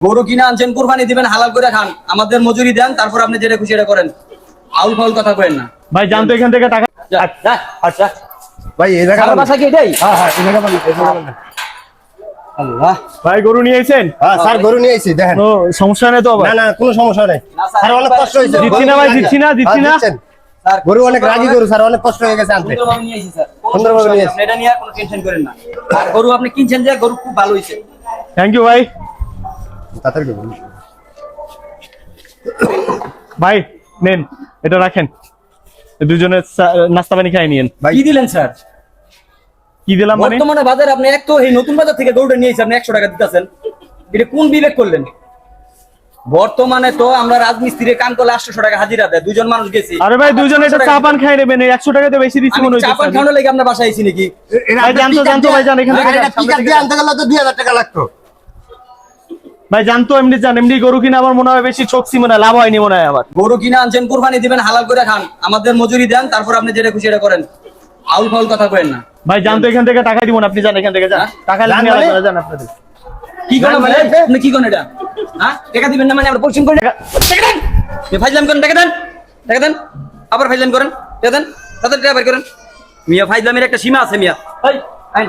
গরু কিনে আনছেন, কুরবানি দিবেন, হালাল করে খান, আমাদের মজুরি দেন, তারপর আপনি যেটা খুশি এটা করেন। আউল ফাউল কথা কইেন না ভাই, জানতো এখান থেকে টাকা। আচ্ছা ভাই এই জায়গা বাসা কি এটাই? হ্যাঁ হ্যাঁ এই জায়গা বানাই। আল্লাহ, ভাই গরু নিয়ে আইছেন? হ্যাঁ স্যার গরু নিয়ে আইছি দেখেন। ও সমস্যা নেই তো? না না কোনো সমস্যা নাই স্যার, অনেক কষ্ট হয়েছে। দিচ্ছি না ভাই, দিচ্ছি না। স্যার গরু অনেক রাগী গরু স্যার, অনেক কষ্ট হয়ে গেছে আনতে। সুন্দরভাবে নিয়ে আইছি স্যার, সুন্দরভাবে নিয়ে আইছি। আপনি এটা নিয়ে কোনো টেনশন করেন না। আর গরু আপনি কিনছেন যে, গরু খুব ভালো হইছে। থ্যাংক ইউ ভাই। তাড়াতাড়ি করুন। ভাই নেন, এটা রাখেন, দুজনে নাস্তা পানি খাই নিয়েন। ভাই কি দিলেন স্যার? কি দিলাম মানে? বর্তমানে বাজারে আপনি এক তো এই নতুন বাজার থেকে গরুটা নিয়েছেন, আপনি 100 টাকা দিতেছেন, এটা কোন বিবেক করলেন? বর্তমানে তো আমরা রাজমিস্ত্রির কাম করলে 800 টাকা হাজিরা দেয়, দুজন মানুষ গেছি। আরে ভাই দুজনে এটা চা পান খাই নেবেন, 100 টাকাতে বেশি দিচ্ছি মনে হচ্ছে। চা পান খাওয়ানোর লাগি আপনার বাসায় আইছি নাকি? ভাই জানতো ভাই, জান এখান থেকে এটা পিকআপ দিয়ে আনতে গেলে তো 2000 টাকা লাগতো। ভাই জানতো, এমনি গরু কিনা আমার মনে হয় বেশি ঠকছি, মনে হয় লাভ হয়নি মনে হয় আমার। গরু কিনে আনছেন, কুরবানি দিবেন, হালাল করে খান, আমাদের মজুরি দেন, তারপর আপনি যেটা খুশি এটা করেন। আউল ফাউল কথা কইেন না ভাই জানতো এখান থেকে টাকা দিব না, আপনি যান এখান থেকে, যান টাকা জান নিয়ে মানে? আলাদা যান আপনাদের। কি করেন মানে? আপনি কি করেন এটা? হ্যাঁ, টাকা দিবেন না মানে আমরা পরিশ্রম করি? টাকা দেন, ফাইজলাম করেন, টাকা দেন, টাকা দেন, আবার ফাইজলাম করেন, টাকা দেন, তাদের টাকা বের করেন। মিয়া ফাইজলামের একটা সীমা আছে মিয়া। এই আইন